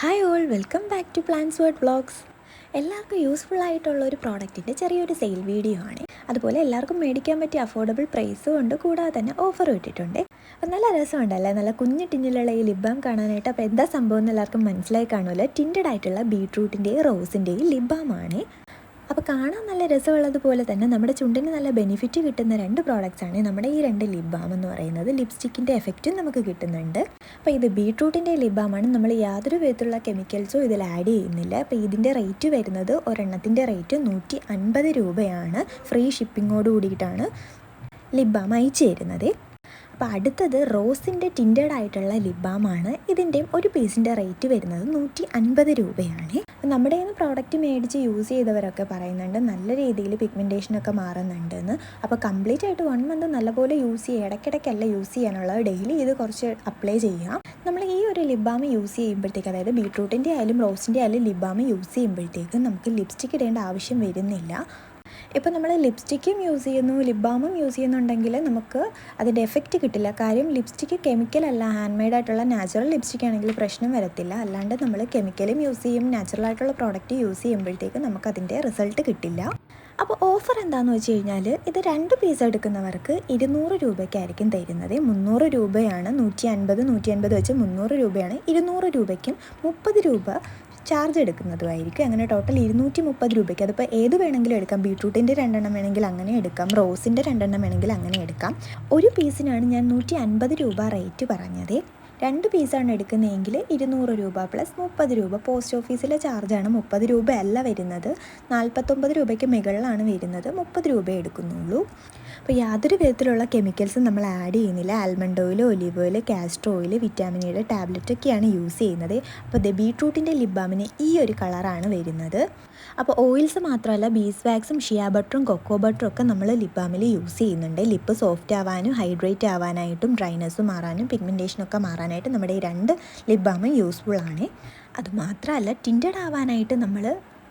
Hi all, welcome back to plans word vlogs. എല്ലാവർക്കും useful ആയിട്ടുള്ള ഒരു പ്രോഡക്റ്റിൻ്റെ ചെറിയൊരു സെയിൽ വീഡിയോ ആണ്. അതുപോലെ എല്ലാവർക്കും മേടിക്കാൻ പറ്റിയ അഫോർഡബിൾ പ്രൈസും ഉണ്ട്, കൂടാതെ തന്നെ ഓഫറും ഇട്ടിട്ടുണ്ട്. അപ്പോൾ നല്ല രസമുണ്ടല്ലേ, നല്ല കുഞ്ഞു ടിന്നിലുള്ള ഈ ലിബ് ബാം കാണാനായിട്ട്. അപ്പോൾ എന്താ സംഭവം എന്ന് എല്ലാവർക്കും മനസ്സിലായി കാണുമല്ലോ. ടിൻറ്റഡ് ആയിട്ടുള്ള ബീട്രൂട്ടിൻ്റെയും റോസിൻ്റെയും ലിബ് ബാം ആണ്. അപ്പോൾ കാണാൻ നല്ല രസമുള്ളതുപോലെ തന്നെ നമ്മുടെ ചുണ്ടിന് നല്ല ബെനിഫിറ്റ് കിട്ടുന്ന രണ്ട് പ്രോഡക്റ്റ്സാണ് നമ്മുടെ ഈ രണ്ട് ലിബ് ബാം എന്ന് പറയുന്നത്. ലിപ്സ്റ്റിക്കിൻ്റെ എഫക്റ്റും നമുക്ക് കിട്ടുന്നുണ്ട്. അപ്പോൾ ഇത് ബീട്രൂട്ടിൻ്റെ ലിബ് ബാമാണ്. നമ്മൾ യാതൊരു വിധത്തിലുള്ള കെമിക്കൽസും ഇതിൽ ആഡ് ചെയ്യുന്നില്ല. അപ്പോൾ ഇതിൻ്റെ റേറ്റ് വരുന്നത് ഒരെണ്ണത്തിൻ്റെ റേറ്റ് 150 രൂപയാണ്. ഫ്രീ ഷിപ്പിങ്ങോട് കൂടിയിട്ടാണ് ലിബ് ബാം അയച്ചു തരുന്നത്. അപ്പോൾ അടുത്തത് റോസിൻ്റെ ടിൻറ്റഡ് ആയിട്ടുള്ള ലിബ് ബാമാണ്. ഇതിൻ്റെയും ഒരു പീസിൻ്റെ റേറ്റ് വരുന്നത് 150 രൂപയാണ്. നമ്മുടെ കയ്യിൽ നിന്ന് പ്രോഡക്റ്റ് മേടിച്ച് യൂസ് ചെയ്തവരൊക്കെ പറയുന്നുണ്ട് നല്ല രീതിയിൽ പിഗ്മെൻറ്റേഷനൊക്കെ മാറുന്നുണ്ടെന്ന്. അപ്പോൾ കംപ്ലീറ്റ് ആയിട്ട് 1 മന്ത് നല്ലപോലെ യൂസ് ചെയ്യുക, ഇടയ്ക്കിടയ്ക്കല്ല യൂസ് ചെയ്യാനുള്ളത്, ഡെയിലി ഇത് കുറച്ച് അപ്ലൈ ചെയ്യാം. നമ്മൾ ഈ ഒരു ലിബ് ബാം യൂസ് ചെയ്യുമ്പോഴത്തേക്ക്, അതായത് ബീട്രൂട്ടിൻ്റെ ആയാലും റോസിൻ്റെ ആയാലും ലിബ് ബാം യൂസ് ചെയ്യുമ്പോഴത്തേക്ക് നമുക്ക് ലിപ്സ്റ്റിക്ക് ഇടേണ്ട ആവശ്യം വരുന്നില്ല. ഇപ്പോൾ നമ്മൾ ലിപ്സ്റ്റിക്കും യൂസ് ചെയ്യുന്നു, ലിപ് ബാമും യൂസ് ചെയ്യുന്നുണ്ടെങ്കിൽ നമുക്ക് അതിൻ്റെ എഫക്റ്റ് കിട്ടില്ല. കാര്യം ലിപ്സ്റ്റിക്ക് കെമിക്കലല്ല, ഹാൻഡ് മെയ്ഡ് ആയിട്ടുള്ള നാച്ചുറൽ ലിപ്സ്റ്റിക് ആണെങ്കിൽ പ്രശ്നം വരത്തില്ല. അല്ലാണ്ട് നമ്മൾ കെമിക്കലും യൂസ് ചെയ്യും, നാച്ചുറൽ ആയിട്ടുള്ള പ്രോഡക്റ്റ് യൂസ് ചെയ്യുമ്പോഴത്തേക്ക് നമുക്കതിൻ്റെ റിസൾട്ട് കിട്ടില്ല. അപ്പോൾ ഓഫർ എന്താണെന്ന് വെച്ച് കഴിഞ്ഞാൽ, ഇത് 2 പീസ് എടുക്കുന്നവർക്ക് 200 രൂപയ്ക്കായിരിക്കും തരുന്നത്. 300 രൂപയാണ്. 150 വെച്ച് 300 രൂപയാണ്. 200 രൂപയ്ക്കും 30 രൂപ ചാർജ് എടുക്കുന്നതുമായിരിക്കും. അങ്ങനെ ടോട്ടൽ 230 രൂപയ്ക്ക്. അതിപ്പോൾ ഏത് വേണമെങ്കിലും എടുക്കാം. ബീട്രൂട്ടിൻ്റെ 2 എണ്ണം വേണമെങ്കിൽ അങ്ങനെ എടുക്കാം, റോസിൻ്റെ 2 എണ്ണം വേണമെങ്കിൽ അങ്ങനെ എടുക്കാം. ഒരു പീസിനാണ് ഞാൻ 150 രൂപ റേറ്റ് പറഞ്ഞത്. 2 പീസാണ് എടുക്കുന്നതെങ്കിൽ 200 രൂപ പ്ലസ് 30 രൂപ. പോസ്റ്റ് ഓഫീസിലെ ചാർജാണ്. 30 രൂപ അല്ല വരുന്നത്, 49 രൂപയ്ക്ക് മുകളിലാണ് വരുന്നത്. 30 രൂപ എടുക്കുന്നുള്ളൂ. അപ്പോൾ യാതൊരു വിധത്തിലുള്ള കെമിക്കൽസും നമ്മൾ ആഡ് ചെയ്യുന്നില്ല. Almond oil, olive oil, castor oil, vitamin ഇയുടെ ടാബ്ലറ്റൊക്കെയാണ് യൂസ് ചെയ്യുന്നത്. അപ്പോൾ ബീട്രൂട്ടിൻ്റെ ലിപ് ബാമിന് ഈ ഒരു കളറാണ് വരുന്നത്. അപ്പോൾ ഓയിൽസ് മാത്രമല്ല, ബീസ് വാക്സും ഷിയ ബട്ടറും കൊക്കോ ബട്ടറും ഒക്കെ നമ്മൾ ലിപ് ബാമിൽ യൂസ് ചെയ്യുന്നുണ്ട്. ലിപ്പ് സോഫ്റ്റ് ആവാനും ഹൈഡ്രേറ്റ് ആവാനായിട്ടും ഡ്രൈനെസ് മാറാനും പിഗ്മെൻറ്റേഷനൊക്കെ മാറാനായിട്ട് നമ്മുടെ ഈ 2 ലിപ് ബാമും യൂസ്ഫുൾ ആണ്. അതുമാത്രമല്ല, ടിൻറ്റഡ് ആവാനായിട്ട് നമ്മൾ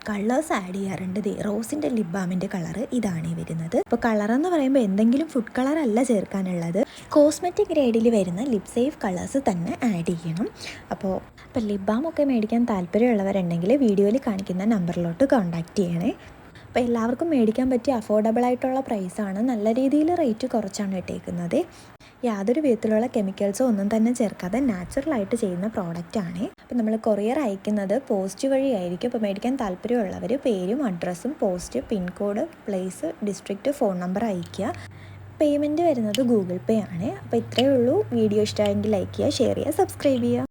കളേഴ്സ് ആഡ് ചെയ്യാറുണ്ട്. റോസിൻ്റെ ലിപ് ബാമിൻ്റെ കളറ് ഇതാണ് വരുന്നത്. അപ്പോൾ കളറെന്ന് പറയുമ്പോൾ എന്തെങ്കിലും ഫുഡ് കളറല്ല ചേർക്കാനുള്ളത്, കോസ്മെറ്റിക് ഗ്രേഡിൽ വരുന്ന ലിപ് സേഫ് കളേഴ്സ് തന്നെ ആഡ് ചെയ്യണം. അപ്പോൾ ലിപ് ബാം ഒക്കെ മേടിക്കാൻ താല്പര്യമുള്ളവരുണ്ടെങ്കിൽ വീഡിയോയിൽ കാണിക്കുന്ന നമ്പറിലോട്ട് കോൺടാക്റ്റ് ചെയ്യണേ. അപ്പോൾ എല്ലാവർക്കും മേടിക്കാൻ പറ്റിയ അഫോർഡബിൾ ആയിട്ടുള്ള പ്രൈസാണ്. നല്ല രീതിയിൽ റേറ്റ് കുറച്ചാണ് ഇട്ടേക്കുന്നത്. യാതൊരു വിധത്തിലുള്ള കെമിക്കൽസോ ഒന്നും തന്നെ ചേർക്കാതെ നാച്ചുറലായിട്ട് ചെയ്യുന്ന പ്രോഡക്റ്റാണ്. അപ്പോൾ നമ്മൾ കൊറിയർ അയക്കുന്നത് പോസ്റ്റ് വഴി ആയിരിക്കും. അപ്പോൾ മേടിക്കാൻ താല്പര്യമുള്ളവർ പേരും അഡ്രസ്സും post, pincode, place, district, phone number അയയ്ക്കുക. പേയ്മെൻറ്റ് വരുന്നത് ഗൂഗിൾ പേ ആണ്. അപ്പോൾ ഇത്രയേ ഉള്ളൂ. വീഡിയോ ഇഷ്ടമായെങ്കിൽ ലൈക്ക് ചെയ്യുക, ഷെയർ ചെയ്യുക, സബ്സ്ക്രൈബ് ചെയ്യുക.